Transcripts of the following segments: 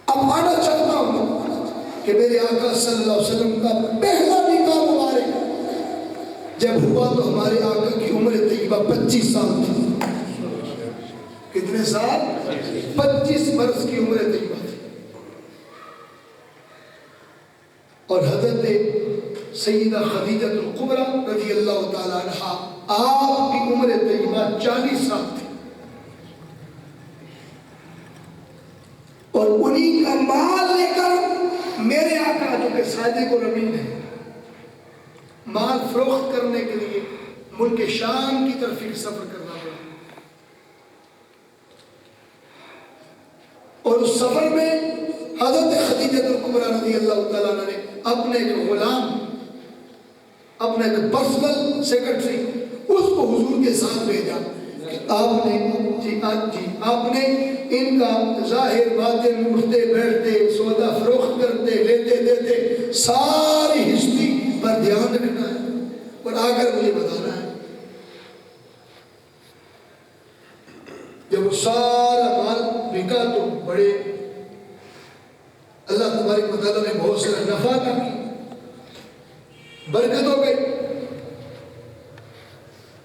اب آنا چاہتا ہوں کہ میرے آقا صلی اللہ علیہ وسلم کا پہلا نکاح مبارک جب ہوا تو ہمارے آقا کی عمر طیبہ 25 سال تھی. کتنے سال؟ 25 برس کی عمر طیبہ تھی. اور حضرت سیدہ خدیجہ الکبریٰ رضی اللہ تعالیٰ عنہا آپ کی عمر طیبہ 40 سال تھی. اور انہی کا مال لے کر میرے آقا جو کہ صادق و امین ہے مال فروخت کرنے کے لیے ملک شام کی طرف ایک سفر کرنا پڑا. اور اس سفر میں حضرت خدیجہ الکبریٰ رضی اللہ تعالیٰ عنہ نے اپنے ایک غلام اپنا ایک پرسنل سیکرٹری اس کو حضور کے ساتھ بھیجا کہ آپ نے ان کا ظاہر باطن اٹھتے بیٹھتے سودا فروخت کرتے لیتے دیتے ساری ہسٹری پر دھیان رکھنا ہے اور آ کر مجھے بتانا ہے. جب وہ سارا مال بکا تو بڑے اللہ تبارک و تعالیٰ نے بہت سارا نفع عطا کی, برکت ہو گئی.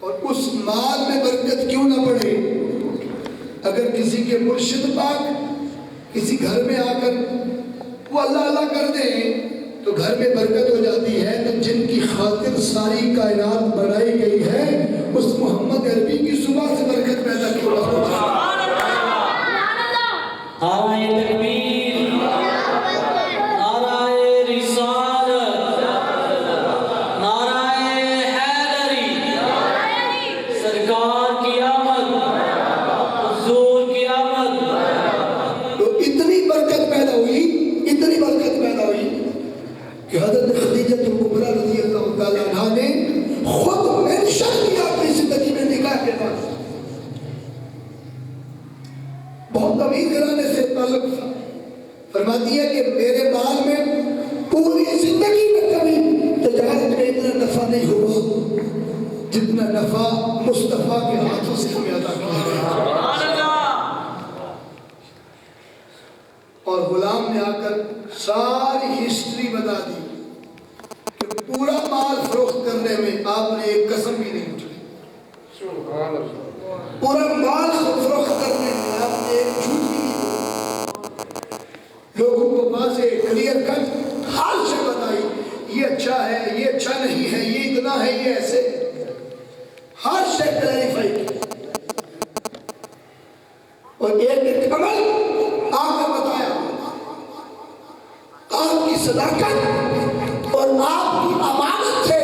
اور اس مال میں برکت کیوں نہ پڑے؟ اگر کسی کے مرشد پاک کسی گھر میں آ کر وہ اللہ اللہ کر دیں تو گھر میں برکت ہو جاتی ہے. تو جن کی خاطر ساری کائنات بنائی گئی ہے اس محمد عربی کی صبح سے برکت پیدا کیوں نہ ہو جائے؟ کہ حضرت خدیجہ الکبریٰ رضی اللہ تعالیٰ عنہ نے خود منشن کیا اپنی زندگی میں نکاح کے بعد. بہت امیر گھرانے سے تعلق تھا. فرماتی ہے کہ میرے مال میں پوری زندگی میں کبھی تجارت میں اتنا نفع نہیں ہوا جتنا نفع مصطفیٰ کے ہاتھوں سے ہمیں عطا کیا گیا. اور غلام نے آ کر ساری ہسٹری بتا دی کہ پورا مال فروخت کرنے میں آپ نے ایک قسم بھی نہیں اٹھائی. پورا مال فروخت کرنے میں آپ نے ایک جھوٹ بھی نہیں بولا. لوگوں کو واضح کلیئر کٹ حال سے بتائی یہ اچھا ہے یہ اچھا نہیں ہے یہ اتنا ہے یہ ایسے ہر سے کلیریفائی کی. اور ایک عمل آپ نے بتایا آپ کی صداقت اور آپ کی امانت سے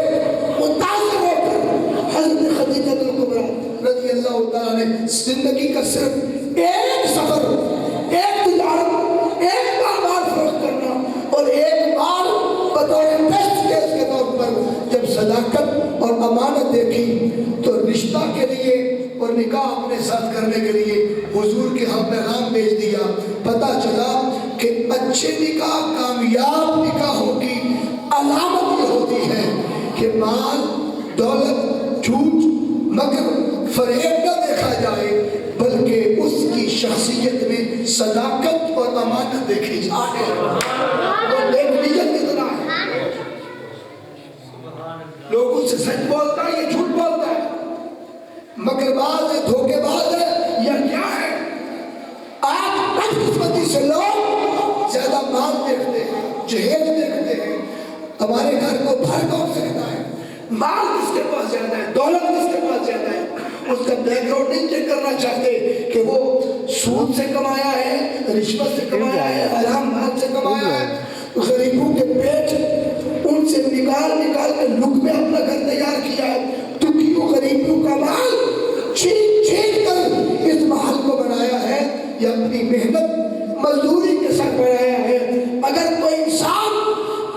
متاثر ہو کر حضرت خدیجہ الکبریٰ رضی اللہ تعالیٰ نے زندگی کا صرف ایک سفر ایک تجارت ایک بار مال فروخت کرنا اور ایک بار بطور ٹیسٹ کیس کے طور پر جب صداقت اور امانت دیکھی تو رشتہ کے لیے اور نکاح اپنے ساتھ کرنے کے لیے حضور کے ہم پیغام بھیج دیا. پتہ چلا کہ اچھے نکاح کامیاب نکاحوں کی علامت یہ ہوتی ہے کہ مال دولت جھوٹ مکر فریب نہ دیکھا جائے بلکہ اس کی شخصیت میں صداقت اور امانت دیکھی جائے. اور نیک نیت اتنا ہے لوگوں سے سچ بولتا ہے یہ جھوٹ بولتا ہے مگر باز ہے دھوکے باز ہے یا کیا ہے. آپ بدقسمتی سے لوگ زیادہ مال دیکھتے ہیں جہیز دیکھتے ہیں. ہمارے گھر کو بھر کون سکتا ہے؟ مال کس کے پاس زیادہ ہے دولت کس کے پاس زیادہ ہے. اس کا بیک گراؤنڈ نہیں چیک کرنا چاہتے کہ وہ سود سے کمایا ہے رشوت سے کمایا ہے حرام مال سے کمایا ہے. غریبوں کے پیٹ ان سے نکال کے لک میں اپنا گھر تیار کیا ہے. دکھیوں غریبوں کا مال چھین چھین کر اس محل کو بنایا ہے یا اپنی محنت مزدوری کے ساتھ بنایا ہے. اگر کوئی انسان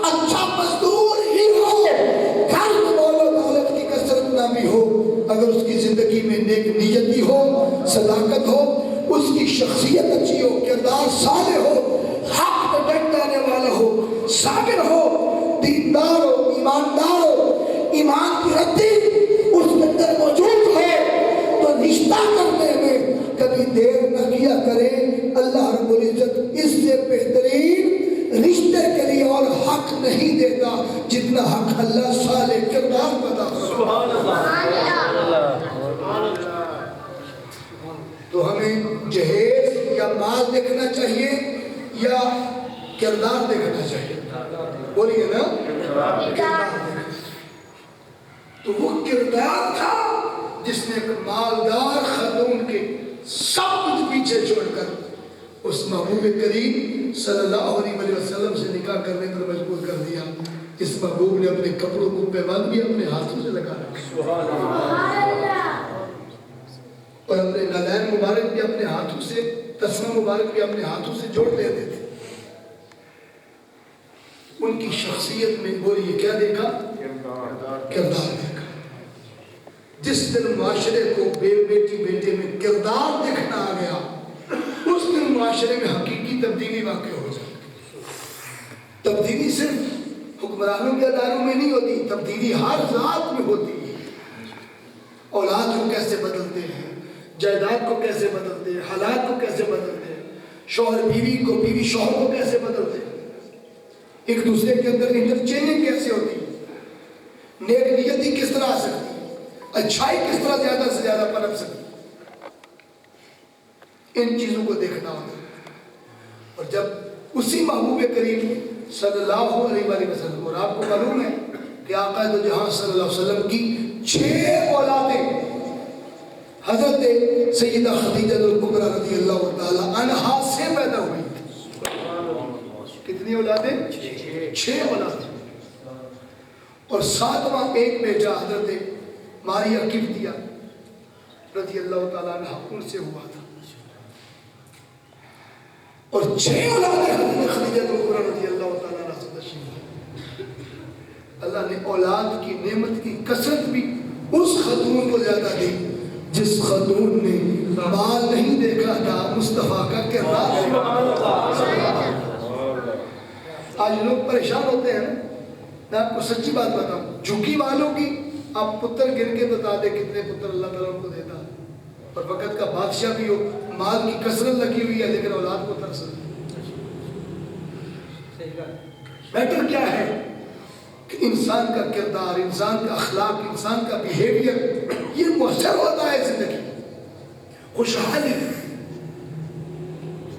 اچھا مزدور ہی ہو گھر میں دولت کی کثرت نہ بھی ہو اگر اس کی زندگی میں نیک نیتی ہو صداقت ہو اس کی شخصیت اچھی ہو کردار صالح ہو حق پہ ڈٹ جانے والا ہو صابر ہو دیندار ہو ایماندار ہو ایمان کی رتی اس کے اندر موجود ہے تو رشتہ کرنے میں کبھی دیر نہ کیا کرے. اللہ رب العزت اس سے بہتر جتنا حق اللہ صالح کردار پتا سبحان اللہ. تو ہمیں جہیز یا مال دیکھنا چاہیے یا کردار دیکھنا چاہیے؟ بولیے نا. تو وہ کردار تھا جس نے ایک مالدار خاتون کے سب کچھ پیچھے چھوڑ کر اس محبوب کریم صلی اللہ علیہ وسلم سے نکاح کرنے پر مجبور کر دیا. اس محبوب نے اپنے کپڑوں کو پیمان بھی اپنے ہاتھوں سے لگا رکھا اور اپنے نالین مبارک بھی اپنے ہاتھوں سے، تسمہ مبارک بھی اپنے ہاتھوں سے جوڑ دیتے تھے. ان کی شخصیت میں بولیے کیا دیکھا؟ کردار دیکھا. جس دن معاشرے کو بیٹی بیٹے میں کردار دیکھنا آ گیا اس دن معاشرے میں حقیقی تبدیلی واقع ہو جائے. تبدیلی صرف حکمرانوں کے اداروں میں نہیں ہوتی، تبدیلی ہر ذات میں ہوتی ہے. اولاد کو کیسے بدلتے ہیں، جائیداد کو کیسے بدلتے ہیں، حالات کو کیسے بدلتے ہیں، شوہر بیوی کو، بیوی شوہر کو کیسے بدلتے ہیں، ایک دوسرے کے اندر انٹرچینجنگ کیسے ہوتی ہے، نیک نیتی کس طرح آ سکتی ہے، اچھائی کس طرح زیادہ سے زیادہ پنپ سکتی. ان چیزوں کو دیکھنا ہوتا ہے. اور جب اسی محبوب کریم صلی اللہ علیہ وآلہ وسلم، اور آپ کو معلوم ہے کہ آقا دو جہاں صلی اللہ علیہ وسلم کی 6 اولادیں حضرت سیدہ خدیجہ الکبریٰ رضی اللہ تعالی عنہا سے پیدا ہوئی تھی. کتنی اولادیں؟ 6 اولادیں. اور 7واں ایک بیٹا حضرت ماریہ قبطیہ رضی اللہ تعالی عنہا ان سے ہوا تھا. اور 6 اولادیں حضرت خدیجہ الکبریٰ رضی اللہ تعالی عنہا سے تشریف لائی. اللہ نے اولاد کی نعمت کی کثرت بھی اس خاتون کو زیادہ دی جس خاتون نے مال نہیں دیکھا تھا، مصطفیٰ کا کردار. آج لوگ پریشان ہوتے ہیں. میں آپ کو سچی بات بتاؤں، جھکی والوں کی آپ پتر گن کے بتا دیں کتنے پتر اللہ تعالیٰ ان کو دیتا ہے. اور وقت کا بادشاہ بھی ہو، مال کی کثرت لگی ہوئی ہے لیکن اولاد کو ترس نہیں. میٹر کیا ہے کہ انسان کا کردار، انسان کا اخلاق، انسان کا بیہیویئر یہ مؤثر ہوتا ہے زندگی. خوشحالی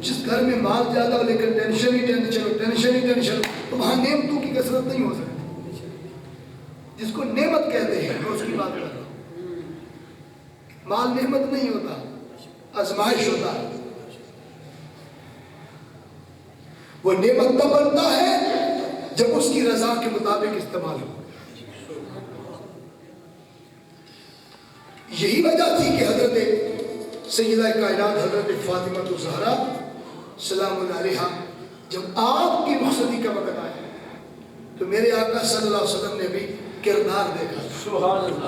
جس گھر میں مال زیادہ ہو لیکن ٹینشن ہی ٹینشن ہو، ٹینشن ہی ٹینشن ہو، تو وہاں نعمتوں کی کثرت نہیں ہو سکتی. جس کو نعمت کہتے ہیں میں اس کی بات کر رہا ہوں. مال نعمت نہیں ہوتا، آزمائش ہوتا ہے. وہ نعمت تب بنتا ہے جب اس کی رضا کے مطابق استعمال ہو. یہی وجہ تھی کہ حضرت سیدہ کائنات حضرت فاطمہ الزہرا سلام اللہ علیہا جب آپ کی رخصتی کا وقت آیا تو میرے آقا صلی اللہ علیہ وسلم نے بھی کردار دیکھا. سبحان اللہ.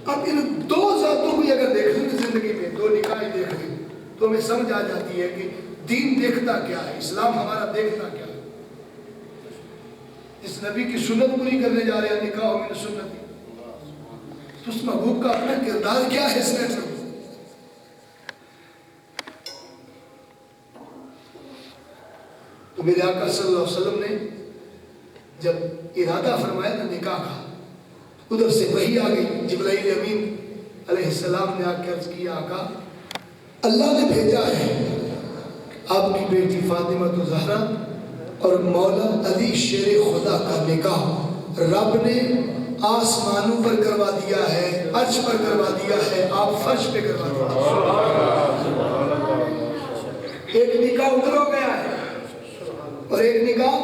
اب ان 2 ذاتوں کو اگر دیکھ لیں زندگی میں، 2 نکاح دیکھ لیں تو ہمیں سمجھ آ جاتی ہے کہ دین دیکھتا کیا ہے، اسلام ہمارا دیکھتا کیا ہے. اس نبی کی سنت پوری کرنے جا رہے ہیں، نکاح من سنتی، تو اس محبوب کا اپنا کردار کیا ہے اس میٹر میں. تو میرے آقا صلی اللہ علیہ وسلم نے جب ارادہ فرمایا تھا نکاح کا، ادھر سے وحی آ گئی. جبرائیل امین علیہ السلام نے آ کے عرض کیا آقا اللہ نے بھیجا ہے آپ کی بیٹی فاطمہ الزہرا اور مولا علی شیر خدا کا نکاح رب نے آسمانوں پر کروا دیا ہے، عرش پر کروا دیا ہے، آپ فرش پہ کروا دیا. ایک نکاح ادھر ہو گیا ہے اور ایک نکاح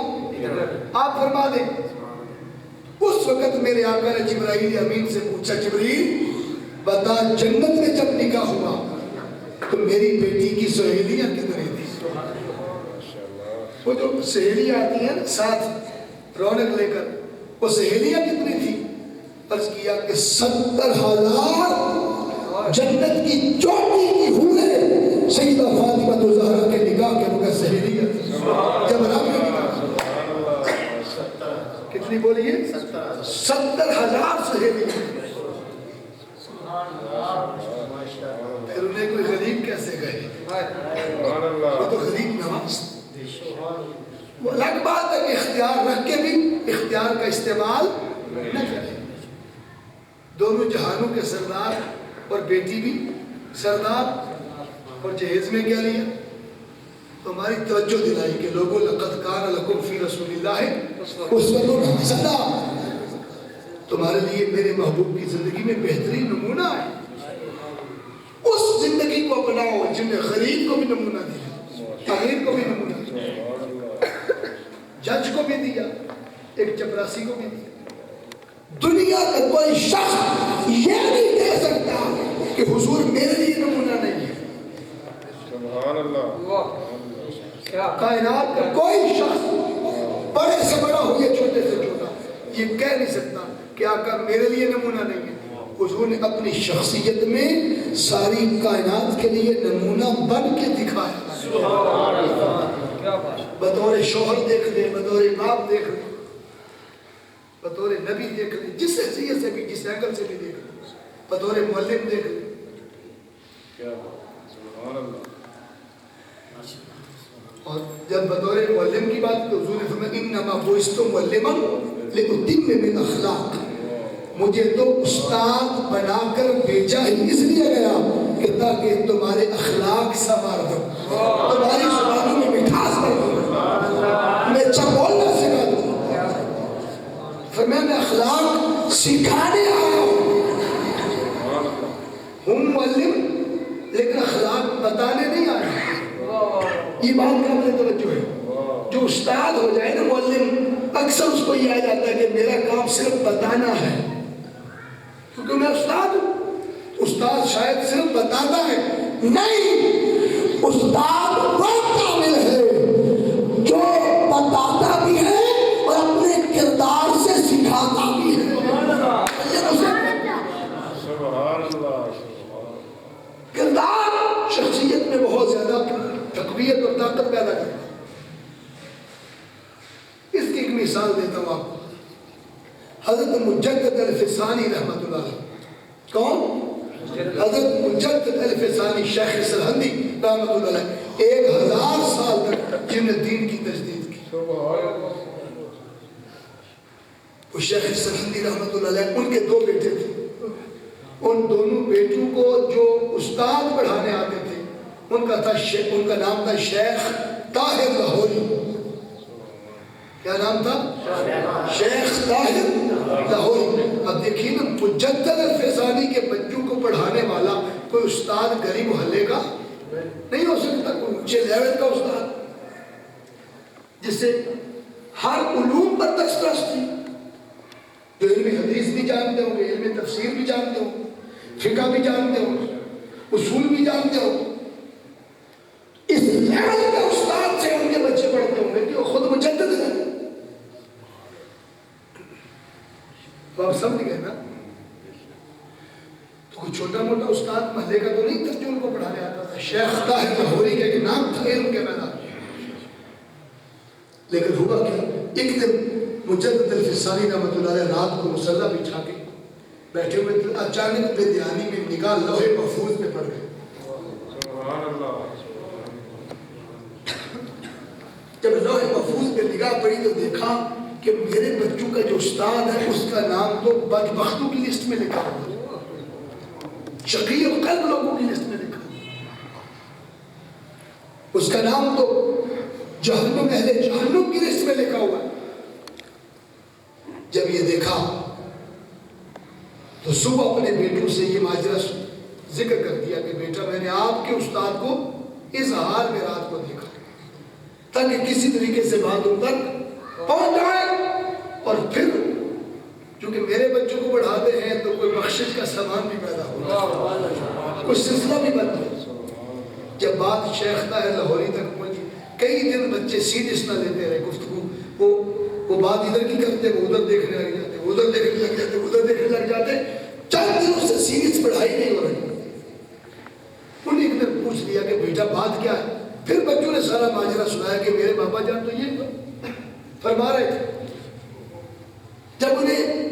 آپ فرما دیں. اس وقت میرے آقا نے جبرائیل امین سے پوچھا جبریل بتا جنت میں جب نکاح ہوا تو میری بیٹی کی سہیلیاں کتنی تھی؟ وہ جو سہیلیاں آتی ہیں نا ساتھ رونق لے کر، وہ سہیلیاں کتنی تھی؟ عرض کیا کہ 70,000 جنت کی چوٹی کی حوریں سیدہ فاطمہ الزہرا کے نکاح کے وقت سہیلیاں تھی. جب رب نے نکاح کتنی بولیے 70,000 سہیلیاں. پھر انہیں کوئی غریب کیسے گئے؟ وہ تو غریب نواز. وہ الگ بات ہے کہ اختیار رکھ کے بھی اختیار کا استعمال نہ کرے. دونوں جہانوں کے سردار اور بیٹی بھی سردار اور جہیز میں کیا لیا تو ہماری توجہ دلائی کہ لوگوں لقد کان لکم فی رسول اللہ اسوۃ حسنہ، تمہارے لیے میرے محبوب کی زندگی میں بہترین نمونہ ہے. اس زندگی کو اپناؤ جن نے غریب کو بھی نمونہ دیا، امیر کو بھی نمونہ دیا، جج کو بھی دیا، ایک چپراسی کو بھی دیا. دنیا کا کوئی شخص یہ نہیں کہہ سکتا کہ حضور میرے لیے نمونہ نہیں ہے. سبحان اللہ. کائنات کا کوئی شخص بڑے سے بڑا ہو یا چھوٹے سے چھوٹا یہ کہہ نہیں سکتا کہ آقا میرے لیے نمونہ نہیں ہے. حضور نے اپنی شخصیت میں ساری کائنات کے لیے نمونہ بن کے دکھایا. بطور شوہر دیکھ لے، بطور باپ دیکھ لے، بطور نبی دیکھ لے، جس حیثیت سے بھی جس اینگل سے بھی دیکھ لے، بطور معلم دیکھ لے. اور جب بطور معلم کی بات تو حضور نے فرمایا انما بعثت معلما لاتم من اخلاق، مجھے تو استاد بنا کر بھیجا ہی اس لیے گیا کہ تاکہ تمہارے اخلاق سنوار دو، تمہاری زبانوں میں مٹھاس کر دو، میں اچھا بولنا سکھا دوں. فرمایا میں اخلاق سکھانے آیا ہوں معلم لیکن اخلاق بتانے نہیں آیا. یہ بات کا ہمیں توجہ ہے. جو استاد ہو جائے نا معلم اکثر اس کو یہ آ جاتا ہے کہ میرا کام صرف بتانا ہے کیونکہ میں استاد ہوں. استاد شاید صرف بتاتا ہے نہیں، استاد وہ کامل ہے جو بتاتا بھی ہے اور اپنے کردار سے سکھاتا بھی ہے. کردار شخصیت میں بہت زیادہ تقویت اور طاقت پیدا کرتا ہے. اس کی ایک مثال دیتا ہوں آپ کو. حضرت مجدد الفسانی رحمۃ اللہ علیہ. کون؟ حضرت مجدد الفسانی شیخ سرہندی رحمۃ اللہ علیہ 1000 سال تک جن نے دین کی تجدید کی. وہ شیخ سرہندی رحمۃ اللہ علیہ ان کے 2 بیٹے تھے. ان دونوں بیٹوں کو جو استاد پڑھانے آتے تھے ان کا نام تھا شیخ طاہر لاہوری. کیا نام تھا؟ شیخ طاہر لاہوری. اب دیکھیے نا مجدد الفسانی کے بچوں کو پڑھانے والا کوئی استاد گلی محلے کا نہیں ہو سکتا، کوئی اونچے لیول کا استاد جس سے ہر علوم پر دسترس تھی، جو علم حدیث بھی جانتے ہوں گے، علم تفسیر بھی جانتے ہوں، فقہ بھی جانتے ہوں، اصول بھی جانتے ہوں. اس لیول کے استاد سے ان کے بچے پڑھتے ہوں گے کہ وہ خود مجدد ہیں. تو آپ سمجھ گئے نا. تو کوئی چھوٹا موٹا استاد محلے کا تو نہیں تھا جو ان کو پڑھانے آتا تھا. شیخ طاہر لاہوری کا ایک نام تھا علم کے میدان. لیکن ہوا کیا، ایک دن مجدد الفسانی رحمۃ اللہ علیہ رات کو مصلی بچھا کے بیٹھے ہوئے تھے. اچانک بے دھیانی میں نگاہ لوح محفوظ پہ پڑ گئی. جب لوح محفوظ پہ نگاہ پڑی تو دیکھا کہ میرے بچوں کا جو استاد ہے اس کا نام تو بدبختوں کی لسٹ میں لکھا ہوا، شقی و قلب لوگوں کی لسٹ میں لکھا، اس کا نام تو جہنم اہل جہنم کی لسٹ میں لکھا ہوا. جب یہ دیکھا تو صبح اپنے بیٹوں سے یہ ماجرا ذکر کر دیا کہ بیٹا میں نے آپ کے استاد کو اس حال میں رات کو دیکھا، تاکہ کسی طریقے سے بات ان تک پہنچ جائے. اور پھر چونکہ میرے بچوں کو پڑھاتے ہیں تو کوئی بخشش کا سامان بھی پیدا ہوگا، کوئی سلسلہ بھی بنتا ہے. جب بات شیخ طاہر لاہوری تک پہنچی کئی دن بچے سیریس نہ لیتے رہے گفتگو. وہ بات ادھر کی کرتے وہ ادھر دیکھنے لگ جاتے، ادھر دیکھنے لگ جاتے، ادھر دیکھنے لگ جاتے. چند دنوں سے سیریس پڑھائی نہیں ہو رہی. انہوں نے ایک دن پوچھ لیا کہ بیٹا بات کیا ہے. پھر بچوں نے سارا ماجرا سنایا کہ میرے بابا جان تو یہ فرما رہے تھے. جب انہیں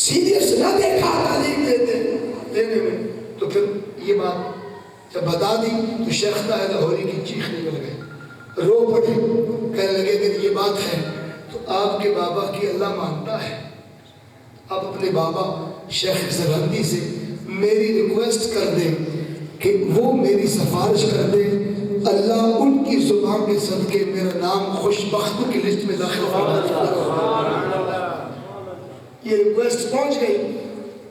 سیریس نہ دیکھا تعلیم لینے میں تو پھر یہ بات جب بتا دی تو شیخ طاہر لاہوری کی چیخ نکل گئی. رو پڑے، کہنے لگے کہ یہ بات ہے تو آپ کے بابا کی اللہ مانتا ہے، آپ اپنے بابا شیخ سرہندی سے میری ریکویسٹ کر دیں کہ وہ میری سفارش کر دیں، اللہ ان کی زبان کے صدقے میرا نام خوشبختوں کی لسٹ میں داخل فرما دے۔ یہ ریکویسٹ پہنچ گئی۔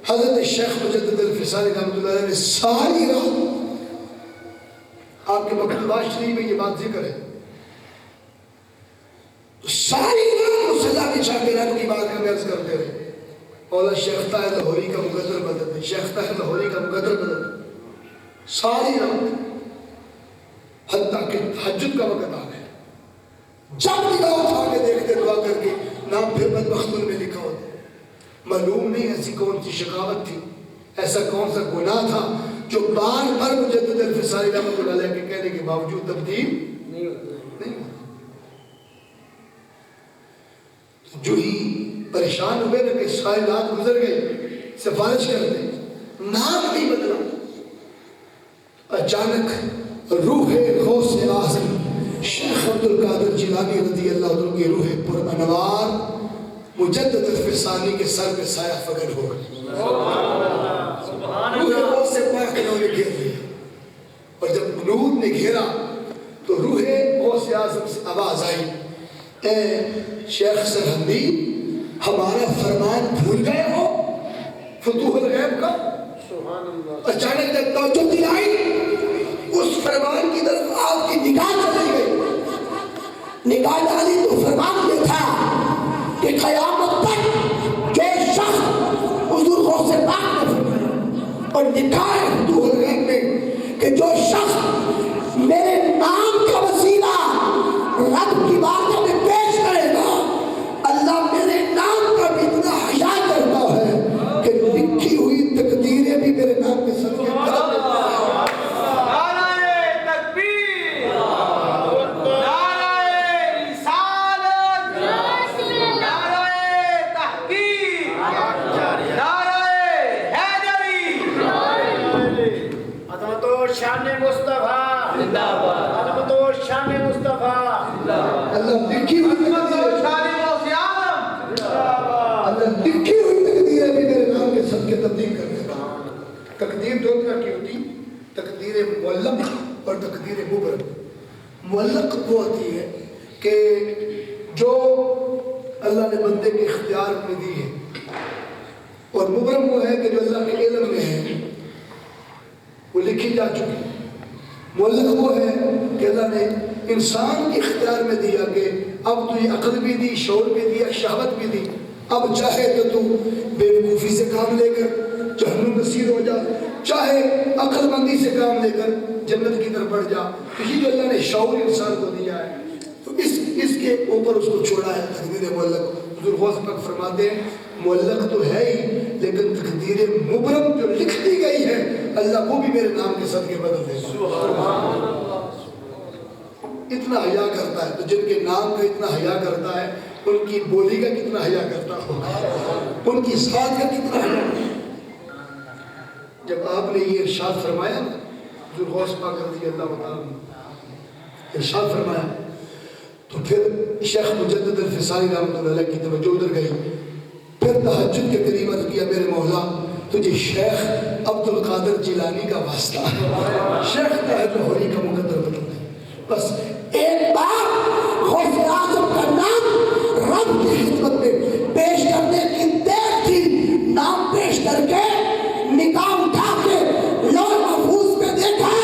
حضرت شیخ مجدد الفسانی رحمۃ اللہ علیہ نے ساری رات، آپ کے مکتوبات شریف میں یہ بات ذکر ہے، ساری رات مصلی کے شاگردان کی بات کا عرض کرتے رہے، مولا شیخ طاہر لاہوری کا مقدر مدد ہے، شیخ طاہر لاہوری کا مقدر مدد ہے، ساری رات، حتیٰ کہ تہجد کا وقت آ گیا، جب نگاہ اٹھا کے دیکھتے دعا کر کے نام پھر بدبختوں میں لکھا ہوتا، معلوم نہیں ایسی کون سی شقاوت تھی، ایسا کون سا گناہ تھا جو بار بار مجدد الفسانی رحمۃ اللہ علیہ کے کہنے کے باوجود تبدیل نہیں ہوتا۔ جو ہی پریشان ہوئے نا کہ ساری رات گزر گئی، سفارش کرتے، نام نہیں بدلا، اچانک روح غوث اعظم شیخ عبد القادر جیلانی رضی اللہ عنہ کی روح پر انوار مجدد الفسانی کے سر پہ سایہ فگن ہو گئی، روح غوث پاک انہوں نے گھیر لیا، اور جب نور نے گھیرا تو روح غوث اعظم سے آواز آئی، اے شیخ سرہندی، ہمارا فرمان بھول گئے ہو؟ فتوح الغیب کا اچانک جب توجہ دلائی، اس فرمان کی طرف آپ کی نگاہ چلی گئی، نگاہ ڈالی تو فرمان یہ تھا کہ قیامت تک جو شخص حضور غوث پاک نے فرمایا اور لکھا ہے فتوح الغیب میں کہ جو شخص میرے نام کا وسیلہ رب کی بارگاہ میں پیش کرے گا، اللہ میرے نام کا بھی اتنا حیا کرتا ہے کہ لکھی ہوئی تقدیریں بھی میرے نام کے صدقے بدل دیتا ہے۔ نعرہ تکبیر، نعرہ رسالت، نعرہ تحقیق، نعرہ حیدری، عظمت و شان مصطفیٰ، عظمت و شان مصطفیٰ، اللہ لکھی ہوئی لکھی ہوئی تقدیریں بھی میرے نام کے صدقے تبدیل کر دیتا ہے۔ تقدیر دو طرح کی ہوتی، تقدیر معلق اور تقدیر مبرم۔ معلق وہ ہوتی ہے کہ جو اللہ نے بندے کے اختیار میں دی ہے، اور مبرم وہ ہے کہ جو اللہ کے علم میں ہے، وہ لکھی جا چکی۔ معلق وہ ہے کہ اللہ نے انسان کے اختیار میں دیا کہ اب تو یہ عقل بھی دی، شعور بھی دیا، شہوت بھی دی، اب چاہے تو بے وقوفی سے کام لے کر جہنم نصیب ہو جا، چاہے عقل مندی سے کام لے کر جنت کی طرف بڑھ جا۔ تو یہ جو اللہ نے شعور انسان کو دیا ہے، تو اس کے اوپر اس کو چھوڑا ہے تقدیر معلق۔ حضور غوث پاک فرماتے ہیں معلق تو ہے ہی، لیکن تقدیر مبرم جو لکھ دی گئی ہے، اللہ وہ بھی میرے نام کے صدقے بدل دے گا۔ اتنا حیا کرتا ہے، تو جن کے نام کا اتنا حیا کرتا ہے، ان کی بولی کا کتنا حیا کرتا ہوگا، ان کی ساتھ کا کتنا حیا۔ جب آپ نے یہ ارشاد فرمایا نا، حضور غوث پاک رضی اللہ تعالیٰ نے ارشاد فرمایا، تو پھر شیخ مجدد الفسانی رحمۃ اللہ علیہ کی توجہ ادھر گئی، پھر تہجد کے قریب عرض کیا، میرے مولا تجھے شیخ عبد القادر جیلانی کا واسطہ ہے، شیخ طاہر لاہوری کا مقدر بدل دے۔ بس ایک بار غوث اعظم کا نام رب کی خدمت میں پیش کرنے کی دیر تھی، نام پیش کر کے نگاہ اٹھا کے لوح محفوظ میں دیکھا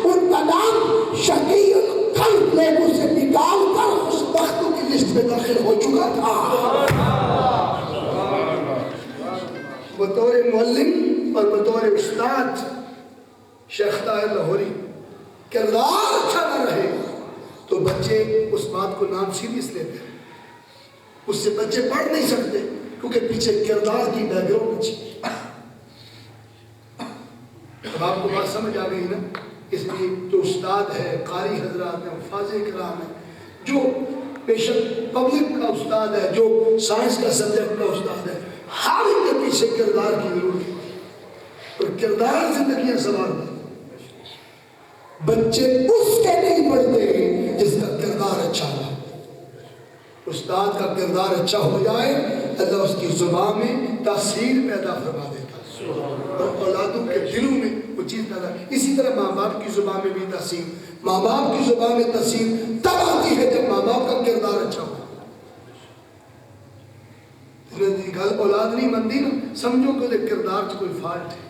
ان کا نام شقی القلب نے اسے نکال کر خوشبختوں کی لسٹ میں داخل ہو چکا تھا۔ بطور معلم اور بطور استاد شیخ طاہر لاہوری کردار اچھا نہ رہے تو بچے اس بات کو نام سیریس لیتے ہیں، اس سے بچے پڑھ نہیں سکتے کیونکہ پیچھے کردار کی بیک گراؤنڈ اچھی۔ اب آپ کو بات سمجھ آ گئی نا؟ اس لیے جو استاد ہے، قاری حضرات ہیں، حفاظ کرام ہیں، جو بے شک پبلک کا استاد ہے، جو سائنس کا سبجیکٹ کا استاد ہے، ہر ایک کے پیچھے کردار کی ضرورت ہے، اور کردار زندگیاں سنوارتا ہے۔ بچے اس کے نہیں پڑھتے جس کا کردار اچھا ہو. استاد کا کردار اچھا ہو جائے اللہ اس کی زبان میں تاثیر پیدا فرما دیتا ہے اور اولادوں کے دلوں میں وہ چیز پیدا. اسی طرح ماں باپ کی زبان میں بھی تاثیر، ماں باپ کی زبان میں تاثیر تب آتی ہے جب ماں باپ کا کردار اچھا ہو. گل اولاد نہیں بنتی نا، سمجھو کہ کردار سے کوئی فالٹ ہے.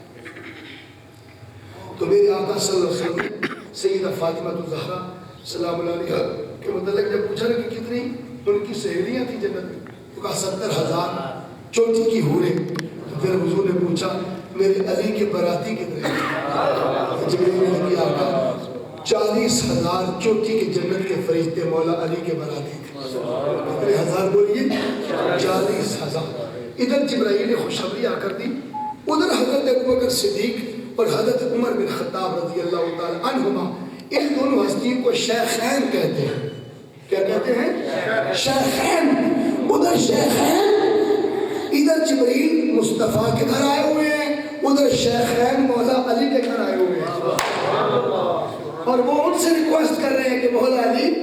تو میرے آقا صلی اللہ علیہ وسلم سیدہ فاطمہ الزہرا سلام اللہ علیہا کے متعلق جب پوچھا کہ کتنی ان کی سہیلیاں تھیں جنت میں، تو کہا 70,000 چوٹی کی حوریں. تو پھر حضور نے پوچھا میرے علی کے باراتی کتنے ہیں؟ جبریل نے کہا آقا 40,000 چوٹی کے جنت کے فرشتے مولا علی کے باراتی تھے. کتنے ہزار بولیے؟ 40,000. ادھر جبرائیل نے خوشخبری آ کر دی، ادھر حضرت ابوبکر صدیق اور حضرت عمر بن خطاب رضی اللہ تعالی عنہما، ان دونوں ہستیوں کو شیخین کہتے ہیں. کیا کہتے ہیں؟ شیخین. ادھر شیخین، ادھر جبریل مصطفیٰ کے گھر آئے ہوئے ہیں، ادھر شیخین مولا علی کے گھر آئے ہوئے ہیں. اور وہ ان سے ریکویسٹ کر رہے ہیں کہ مولا علی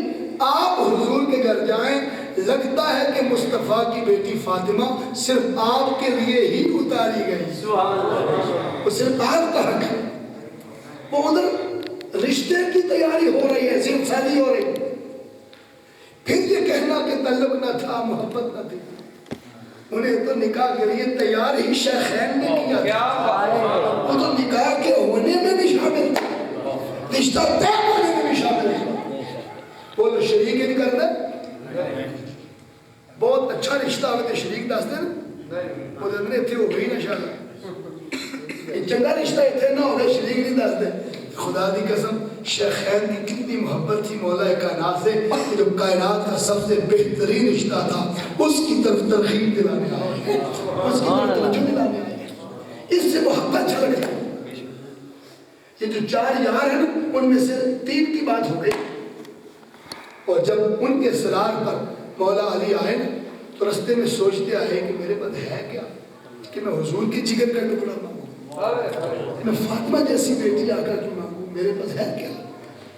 آپ حضور کے گھر جائیں، لگتا ہے کہ مصطفیٰ کی بیٹی فاطمہ صرف آپ کے لیے ہی اتاری گئی، وہ صرف آپ کا حق ہے. وہ ادھر رشتے کی تیاری ہو رہی ہے، ذمہ داری ہو رہی ہے. پھر یہ کہنا کہ تعلق نہ تھا، محبت نہ تھی، انہیں تو نکاح کے لیے تیار ہی شیخین نے کیا تھا. وہ تو نکاح کے ہونے میں بھی شامل تھا، رشتہ طے ہونے میں بھی شامل تھا. وہ تو شریک ہی کرنا بہت اچھا رشتہ ہوتے شریک دستے نا، وہ دن اتنے ہو گئی نا شاید یہ چنگا رشتہ اتنے نہ ہو گئے شریک نہیں دستے. خدا دی قسم شیخین کی کتنی محبت تھی مولا کائنات سے، جو کائنات کا سب سے بہترین رشتہ تھا اس کی طرف ترغیب دلانے آئے، اس کی طرف توجہ دلانے آئے. اس سے محبت جھلک ہے. یہ جو 4 یار ہیں ان میں سے 3 کی بات ہو گئی. اور جب ان کے سرار پر مولا علی آئے نا تو رستے میں سوچتے آئے کہ میرے پاس ہے کیا کہ میں حضور کی جگر کا ٹکڑا مانگوں، میں فاطمہ جیسی بیٹی آ کر کیوں مانگوں، میرے پاس ہے کیا.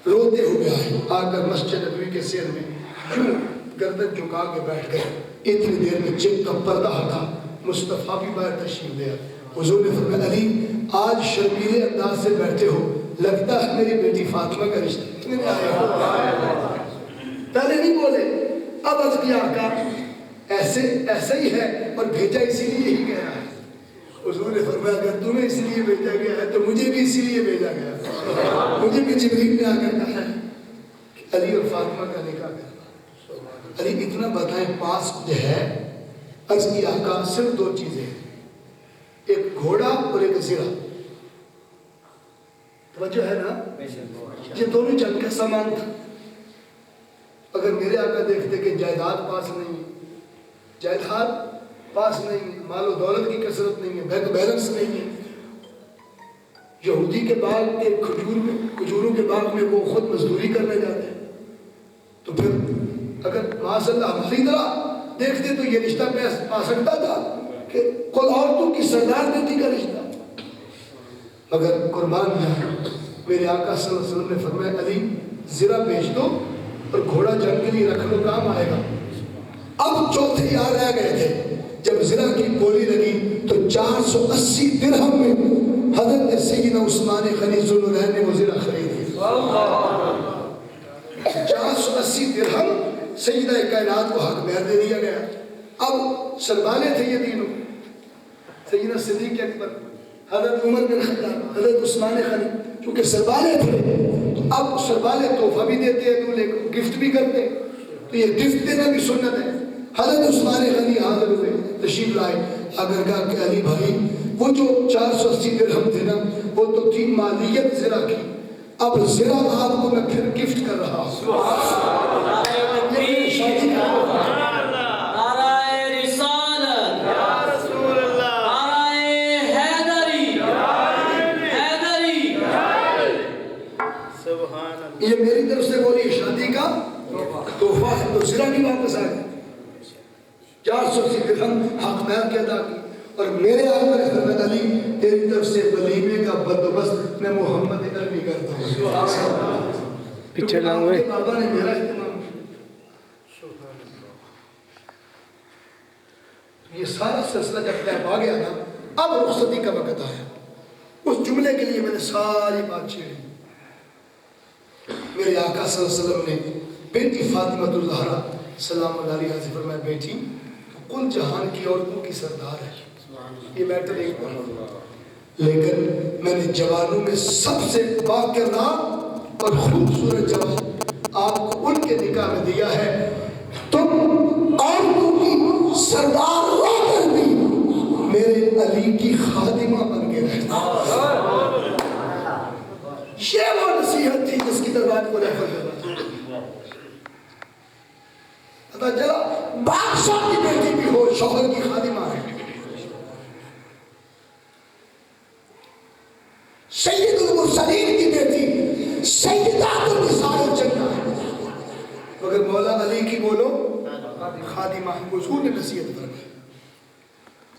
روتے ہوئے آئے، آ کر مسجد نبوی کے سیر میں کیوں گردن جھکا کے بیٹھ گئے. اتنی دیر میں چپ کا پردہ ہٹا، مصطفیٰ بھی باہر تشریف لے آئے. حضور نے فرمایا علی آج شرمیلے انداز سے بیٹھے ہو، لگتا ہے میری بیٹی فاطمہ کا رشتہ. پہلے نہیں بولے، اب عرض کیا آقا ایسا ہی ہے اور بھیجا اسی لیے ہی گیا ہے. حضور نے فرمایا اگر تمہیں اس لیے بھیجا گیا ہے تو مجھے بھی اسی لیے بھیجا گیا. مجھے بھی جبریل نے آ کر کہا ہے کہ علی اور فاطمہ کا نکاح کرنا. علی اتنا بتائیں پاس جو ہے، عرض کیا آقا صرف 2 چیزیں، ایک گھوڑا اور ایک زرہ. توجہ ہے نا، یہ دونوں جنگ کا سامان تھا. اگر میرے آقا دیکھتے کہ جائیداد پاس نہیں ہے، جائیداد پاس نہیں ہے، مال و دولت کی کثرت نہیں ہے، بینک بیلنس نہیں ہے، یہودی کے باغ کے کھجوروں کے باغ میں وہ خود مزدوری کرنے جاتے ہیں، تو پھر اگر معاذ اللہ ہماری طرح دیکھتے تو یہ رشتہ پا سکتا تھا کہ کل عورتوں کی سردار بیٹی کا رشتہ. مگر قربان جائے میرے آقا صلی اللہ علیہ وسلم نے فرمایا علی زرہ بیچ دو اور گھوڑا جنگ کے لیے رکھ لو، کام آئے گا. اب 4 یار رہ گئے تھے. جب زرہ کی بولی لگی تو 480 درہم میں حضرت سیدنا عثمان غنی ذوالنورین نے وہ زرہ خریدی. 480 درہم سیدہ کائنات کو حق مہر دے دیا گیا. اب سربالے تھے یہ تینوں، سیدنا صدیق اکبر، حضرت عمر بن خطاب، حضرت عثمان غنی، کیونکہ سربالے تھے. اب سربالے تحفہ بھی دیتے ہیں دولے کو، گفٹ بھی کرتے، تو یہ گفٹ دینا بھی سنت ہے. حضرت عثمان غنی حاضر ہوئے، تشریف لائے. اگر کہا کہ علی بھائی وہ جو 480 درہم تھے نا وہ تو تھی مالیت زرہ کی، اب زرہ آپ کو میں پھر گفٹ کر رہا ہوں. یہ میری طرف سے بولی شادی کا تحفہ ہے، تو زرہ بھی واپس آ گیا. 480 درہم حق مہر کے ادا کی. اور میرے آقا نے فرمایا علی تیری طرف سے ولیمے کا بندوبست میں محمد عربی کرتا ہوں. پیچھے نہ آپ ہوئے کے بابا نے میرا اہتمام کیا۔ یہ سارا سلسلہ جب طے پا گیا نا، اب رخصتی کا وقت آیا۔ اس جملے کے لیے میں نے ساری بات چھیڑی۔ میرے آقا صلی اللہ علیہ وسلم نے بیٹی فاطمہ الزہرا سلام اللہ علیہا سے فرمایا، بیٹی کل جہان کی عورتوں کی سردار ہے، یہ میٹر ایک بات، لیکن میں نے جوانوں میں سب سے باکردار اور خوبصورت جوان آپ کو ان کے نکاح میں دیا ہے۔ تم عورتوں کی سردار ہو کر بھی میرے علی کی خادمہ بن کے رہنا۔ یہ وہ نصیحت تھی جس کی دربار کو ریفر کرنا پتا چلا بادشاہ کی بیٹی بھی ہو شوہر کی خادمہ ہے۔ سید المرسلین کی بیٹی سیدات النساء الجنہ ہے، مگر مولا علی کی بولو خادمہ ہے۔ حضور نے نصیحت فرمائی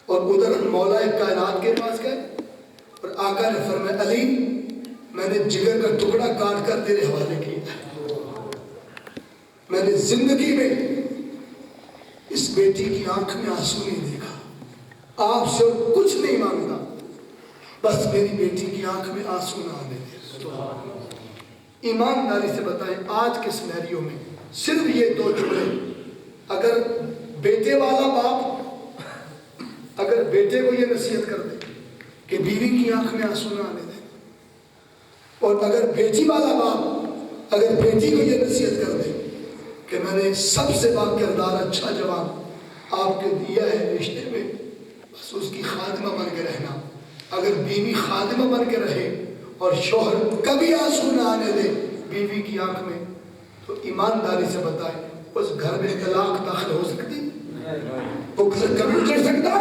اور ادھر مولا کائنات کے پاس گئے اور آقا نے فرمایا، علی میں نے جگر کا ٹکڑا کاٹ کر تیرے حوالے کیا، میں نے زندگی میں اس بیٹی کی آنکھ میں آنسو نہیں دیکھا، آپ سے کچھ نہیں مانگتا، بس میری بیٹی کی آنکھ میں آنسو نہ آنے دے۔ ایمانداری سے بتائیں آج کے سینیریو میں صرف یہ دو جملے، اگر بیٹے والا باپ اگر بیٹے کو یہ نصیحت کر دے کہ بیوی کی آنکھ میں آنسو نہ آنے دے، اور اگر بیٹی والا باپ اگر بیٹی کو یہ نصیحت کر دے کہ میں نے سب سے باکردار اچھا جوان آپ کے دیا ہے رشتے میں، بس اس کی خادمہ بن کے رہنا۔ اگر بیوی خادمہ بن کے رہے اور شوہر کبھی آنسو نہ آنے دے بیوی کی آنکھ میں، تو ایمانداری سے بتائیں اس گھر میں طلاق داخل ہو سکتی؟ وہ گھر کبھی اجڑ سکتا؟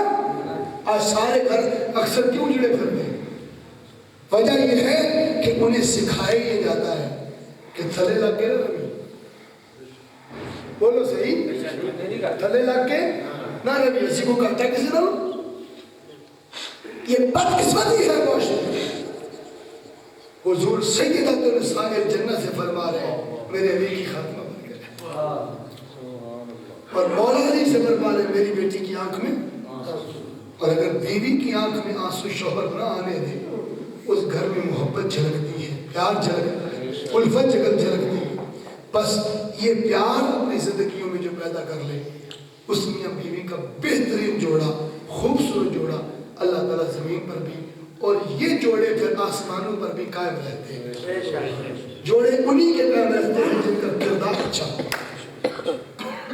آج سارے گھر اکثر کیوں اجڑے پھرتے ہیں؟ وجہ یہ ہے کہ انہیں سکھایا یہ جاتا ہے کہ تھلے لگ کے نہ روی، بولو صحیح، تھلے لگ کے نہ روی، اسی کو کہتا ہے کسی نہ رو۔ یہ بدقسمتی ہے معاشرے۔ حضور سیدۃ النساء الجنہ سے فرما رہے ہیں میرے علی کی خاتمہ بن کے رہے، اور مولا علی سے فرما رہے ہیں میری بیٹی کی آنکھ میں، اور اگر بیوی کی آنکھ میں آنسو شوہر نہ آنے دے، اس گھر میں محبت جھلکتی ہے، پیار جھلکتا ہے، الفت جھلکتی ہے۔ بس یہ پیار اپنی زندگیوں میں جو پیدا کر لے، اس میاں بیوی کا بہترین جوڑا، خوبصورت جوڑا اللہ تعالیٰ زمین پر بھی، اور یہ جوڑے پھر آسمانوں پر بھی قائم رہتے ہیں۔ جوڑے انہی کے قائم رہتے ہیں جن کا کردار اچھا ہو۔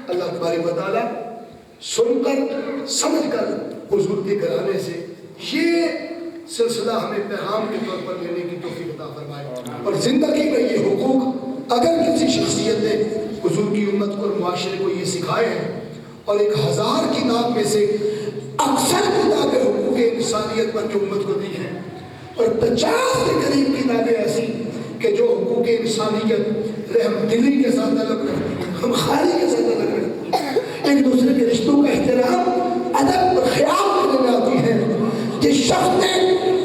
اللہ تبارک و تعالیٰ سن کر سمجھ کر حضور کے گھرانے سے یہ سلسلہ ہمیں پیغام کے طور پر لینے کی توفیق عطا فرمائے، اور زندگی میں یہ حقوق اگر کسی شخصیت نے حضور کی امت کو اور معاشرے کو یہ سکھائے ہیں، اور 1000 کتاب میں سے اکثر کتابیں حقوق انسانیت پر جو امت کو دی ہیں، اور 50 کے قریب کتابیں ایسی کہ جو حقوق انسانیت رحم دلی کے ساتھ تعلق رکھتی ہیں، ہم خالی کے ساتھ تعلق رکھتی ہیں، ایک دوسرے کے رشتوں کا احترام ادب اور خیال کرنے میں آتی ہے۔ جس شخص نے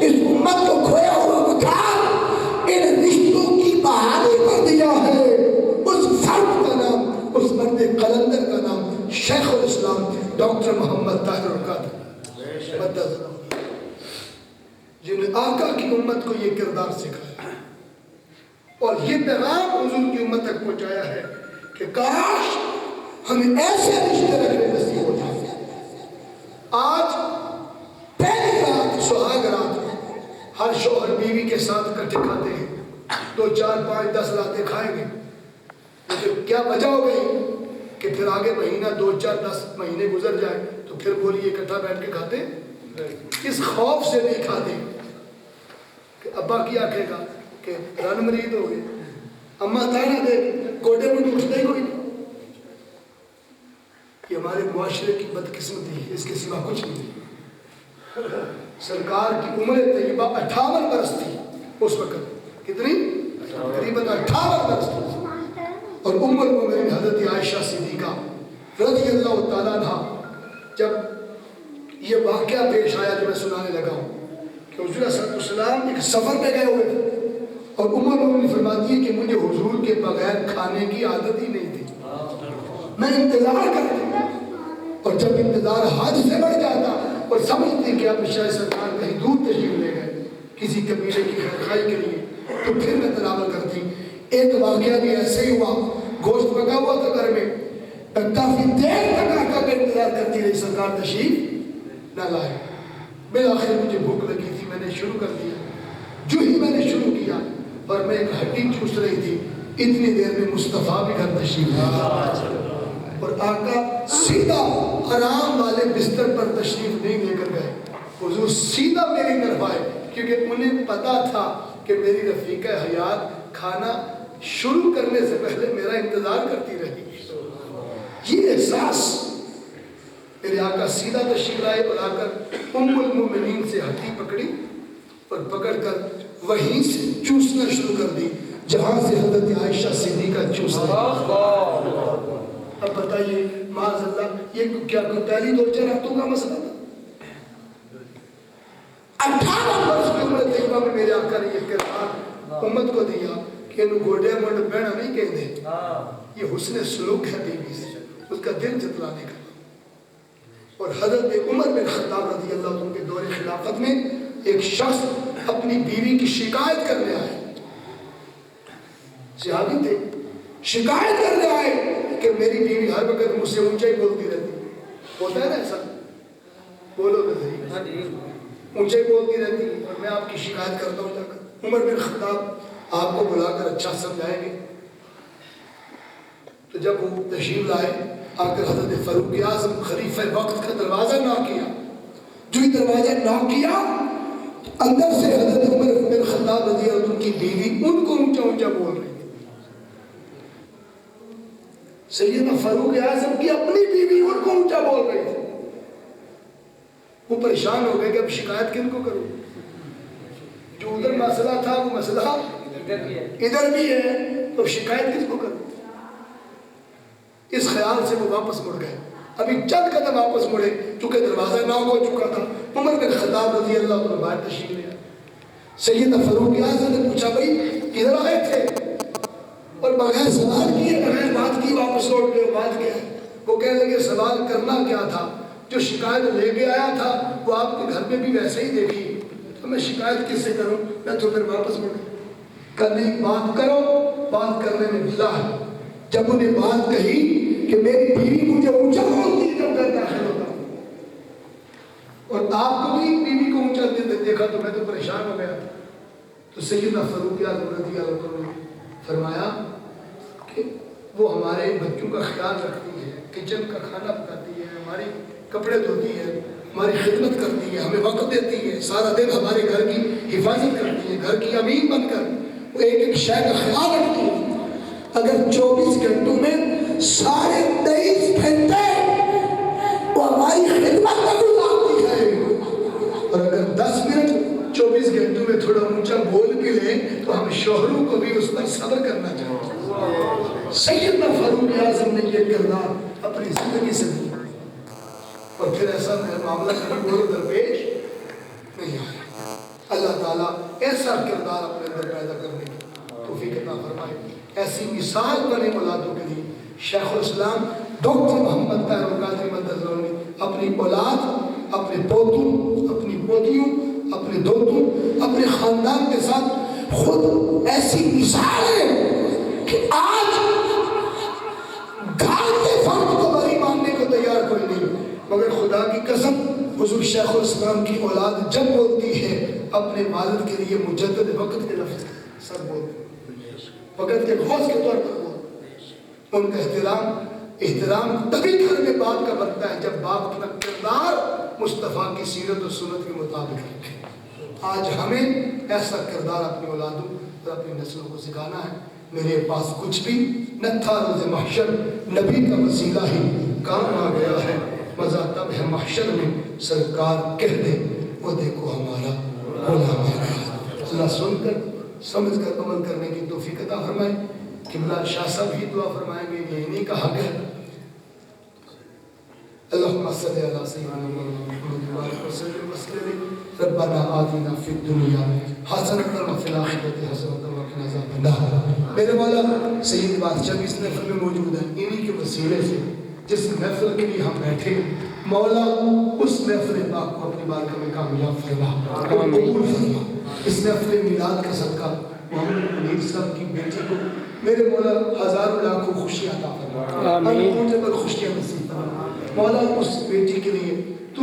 اس امت کو کھویا ہوا وقار ان رشتوں کی بحالی پر دیا ہے، اس فرد کا نام، اس مرد قلندر کا نام شیخ الاسلام ڈاکٹر محمد طاہر القادری، جنہوں نے آقا کی امت کو یہ کردار سکھایا اور یہ پیغام حضور کی امت تک پہنچایا ہے کہ کاش ہمیں ایسے رشتے رکھنے نصیب ہو جائے۔ آج پہلی رات سہاگ رات میں ہر شوہر بیوی کے ساتھ اکٹھے کھاتے ہیں، 2 4 5 10 راتیں کھائیں گے، لیکن کیا وجہ ہو گئی کہ پھر آگے مہینہ 2 4 10 مہینے گزر جائے تو پھر بولیے اکٹھا بیٹھ کے کھاتے؟ اس خوف سے نہیں کھاتے کہ ابا کیا کہے گا کہ رن مرید ہو گئے، اماں تانا دے کوٹے میں اٹھتا ہی کوئی نہیں۔ یہ ہمارے معاشرے کی بدقسمتی ہے، اس کے سوا کچھ نہیں۔ سرکار کی عمر طیبہ 58 برس تھی اس وقت، کتنی؟ تقریباً 58 برس تھی، اور ام المومنین حضرت عائشہ صدیقہ رضی اللہ تعالیٰ عنہ جب یہ واقعہ پیش آیا جو میں سنانے لگا ہوں کہ حضور صلی اللہ علیہ وسلم ایک سفر پہ گئے ہوئے تھے، اور ام المومنین فرماتی ہے کہ مجھے حضور کے کے بغیر کھانے کی عادت ہی نہیں تھی. میں انتظار کرتا اور جب انتظار حد سے بڑھ جاتا اور سمجھتی کہ اب شاہ سرکار کہیں دور تشریف لے گئے کسی قبیلے کی خیرخواہی کے لیے, تو پھر میں تلاوت کرتی. ایک واقعہ بھی ایسے ہی ہوا, گوشت پکا ہوا تھا گھر میں, کافی دیر تک آقا کا انتظار کرتی رہی, سرکار تشریف نہ لائے. بالآخر مجھے بھوک لگی تھی, میں نے شروع کر دیا. جو ہی میں نے شروع کیا اور میں ایک ہڈی چوس رہی تھی, اتنی دیر میں مصطفیٰ بھی گھر تشریف لائے اور آقا سیدھا آرام والے بستر پر تشریف نہیں لے کر گئے. حضور سیدھا میری طرف آئے کیونکہ انہیں پتا تھا کہ میری رفیقہ حیات کھانا شروع کرنے سے پہلے میرا انتظار کرتی رہی. یہ احساس میرے آقا سیدھا تشریف لائے اور آ کر ام المومنین سے ہڈی پکڑی اور پکڑ کر وہیں سے چوسنا شروع کر دی جہاں سے حضرت عائشہ صدیقہ چوس رہی. اب بتائیے معاذ اللہ یہ کیا کوئی پہلی دو چار ہفتوں کا مسئلہ تھا؟ 18 برس کی عمر طیبہ میں میرے آقا نے یہ کردار امت کو دیا کہ انہوں گوڑے منڈ بہنا نہیں کہہ دے. یہ حسن سلوک ہے بیوی سے, اس کا دل جتلانے کا. اور حضرت عمر بن خطاب رضی اللہ عنہ کے دور خلافت میں ایک شخص اپنی بیوی کی شکایت کرنے آئے, صحابی تھے, شکایت کرنے آئے کہ میری بیوی ہر وقت مجھ سے اونچا ہی بولتی رہتی. ہوتا ہے نا ایسا؟ بولو تو صحیح, اونچا ہی بولتی رہتی اور میں آپ کی شکایت کرتا ہوں جا کر. عمر بن خطاب آپ کو بلا کر اچھا سمجھائیں گے. تو جب وہ تشریف لائے آ کر حضرت فاروق اعظم خلیفہ وقت کا دروازہ نوک کیا. جو ہی دروازہ نوک کیا اندر سے حضرت عمر بن خطاب رضی اللہ عنہ کی بیوی ان کو اونچا اونچا بول رہی تھی. سیدنا فاروق اعظم کی اپنی بیوی ان کو اونچا بول رہی تھی. وہ پریشان ہو گئے کہ اب شکایت کن کو کروں؟ جو ادھر مسئلہ تھا وہ مسئلہ ادھر بھی ہے, تو شکایت کس کو کروں؟ اس خیال سے وہ واپس مڑ گئے. ابھی چند قدم واپس مڑے چونکہ دروازہ ناک ہو چکا تھا. عمر بن خطاب رضی اللہ عنہ باہر تشریف لے آئے. سیدنا فاروق اعظم نے پوچھا بھائی کدھر آئے تھے؟ اور بغیر سوال کیے بغیر بات کی واپس لوٹ گئے. بات کیا ہے؟ وہ کہنے لگے سوال کرنا کیا تھا, جو شکایت لے کے آیا تھا وہ آپ کے گھر میں بھی ویسے ہی دیکھی, تو میں شکایت کس سے کروں؟ میں تو پھر واپس مڑ گیا. کرنے کی بات کرو, بات کرنے میں بھلا ہے. جب انہیں بات کہی کہ میری بیوی مجھے اونچا بولتی ہے جب میں داخل ہوتا ہوں, اور آپ کو بھی بیوی کو اونچا دیکھا تو میں تو پریشان ہو گیا. تو سیدنا فاروق اعظم رضی اللہ عنہ نے فرمایا کہ وہ ہمارے بچوں کا خیال رکھتی ہے, کچن کا کھانا پکاتی ہے, ہماری کپڑے دھوتی ہے, ہماری خدمت کرتی ہے, ہمیں وقت دیتی ہے, سارا دن ہمارے گھر کی حفاظت کرتی ہے, گھر کی امین بن کر وہ ایک ایک شے کا خیال رکھتی ہے. اگر 24 گھنٹوں میں سارے 23 گھنٹے وہ ہماری خدمت میں گزارتی ہے, اور اگر 10 منٹ 24 گھنٹوں میں تھوڑا اونچا بول بھی لیں تو ہم شوہروں کو بھی اس پر صبر کرنا چاہیے. سیدنا فاروق اعظم نے یہ کردار اپنی زندگی سے دیا, اور پھر ایسا معاملہ کبھی بولو درپیش نہیں آیا. اللہ تعالیٰ ایسا کردار اپنے اندر پیدا کرنے کی توفیق عطا فرمائے. ایسی مثال بنے اولادوں کے لیے شیخ الاسلام ڈاکٹر محمد طاہر القادری مدد اللہ نے اپنی اولاد, اپنے پوتوں, اپنی پوتیوں, اپنے دوتوں, اپنے خاندان کے ساتھ خود ایسی مثال ہے کہ آج گھر کے فرد کو بری ماننے کو تیار کوئی نہیں, مگر خدا کی قسم حضور شیخ الاسلام کی اولاد جب بولتی ہے اپنے والد کے لیے مجدد وقت کے لفظ سب بولتے ہیں, وقت کے غوث کے طور پر بولتے. ان کا احترام تبھی گھر میں باپ کا بنتا ہے جب باپ اپنا کردار مصطفیٰ کی سیرت و سنت کے مطابق رکھے. آج ہمیں ایسا کردار اپنی اولادوں اور اپنی نسلوں کو سکھانا ہے. میرے پاس کچھ بھی نہ تھا, روز محشر نبی کا وسیلہ ہی کام آ گیا ہے. مزہ تب ہے محشر میں سرکار کہہ دے وہ دیکھو ہمارا غلام آ گیا. اللہ سن کر سمجھ کر عمل کرنے کی توفیق عطا فرمائے. قبلہ شاہ صاحب ہی دعا فرمائیں گے, یہ انہی کا حق ہے. اللہم صلی علی سیدنا محمد وسلم. ربنا آتنا فی الدنیا حسنۃ وفی الآخرۃ حسنۃ وقنا عذاب النار. میرے مولا سید بادشاہ بھی اس محفل میں موجود ہیں، انہی کے وسیلے سے جس محفل کے لیے ہم بیٹھے مولا اس محفل پاک کو اپنی بارگاہ میں کامیاب فرما اور قبول فرما۔ اس محفل میلاد کا صدقہ محمد منیر صاحب کی بیٹی کو میرے مولا ہزاروں لاکھوں خوشی عطا فرما، انموجبل خوشیاں نصیب فرما۔ مولا اس بیٹی کے لیے تو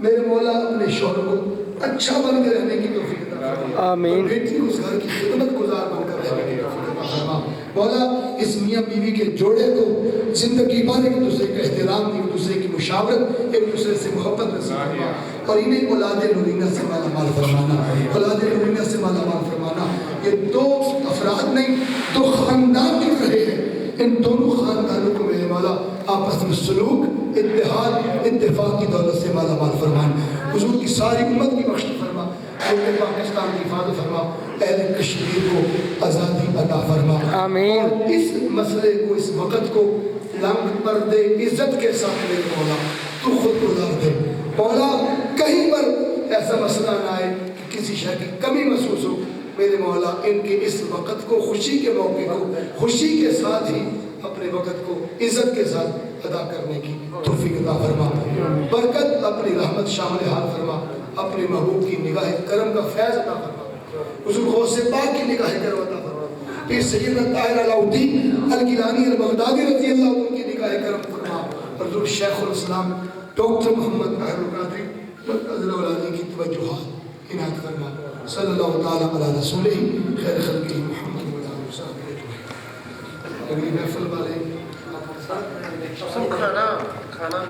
میرے مولا اپنے شوہر کو اچھا بن کے رہنے کی توفیق عطا فرما، اور بیٹی کو اس گھر کی خدمت گزار بن کر رہنے کی توفیق عطا فرما۔ مولا اس میاں بیوی کے جوڑے کو زندگی بھر ایک دوسرے کا احترام، ایک دوسرے کی مشاورت، ایک دوسرے سے محبت نصیب فرما، اور انہیں اولاد نورینہ سے مالا مال فرمانا، اولاد نورینہ سے مالا مال فرمانا۔ یہ دو افراد نہیں، دو خاندان جڑ رہے ہیں، ان دونوں خاندانوں کو میرے مولا آپس میں سلوک، اتحاد، اتفاق کی دولت سے مالا مال فرمانا۔ حضور کی ساری امت کی بخش فرما، ملک پاکستان کی حفاظت فرما، اہل کشمیر کو آزادی عطا فرما۔ آمین۔ اور اس مسئلے کو، اس وقت کو لنگ پردے عزت کے ساتھ میرے مولا تو خود گزار دے۔ مولا کہیں پر ایسا مسئلہ نہ آئے کہ کسی شے کی کمی محسوس ہو، میرے مولا ان کے اس وقت کو، خوشی کے موقع کو خوشی کے ساتھ ہی اپنے وقت کو عزت کے ساتھ ادا کرنے کی توفیق عطا فرما۔ برکت اپنی رحمت شامل حال فرما، اپنے محبوب کی نگاہ کرم کا فیض عطا فرما، حضور غوث پاک کی نگاہ کرم عطا فرما، پھر سیدنا طاہر علاؤدین الگیلانی البغدادی رضی اللہ عنہ کی نگاہ کرم فرما، اور حضور شیخ الاسلام ڈاکٹر محمد طاہر القادری مرکز الاولادی کی توجہات عنایت فرما۔ صلی اللہ تعالیٰ علی رسولہ خیر خلقہ محمد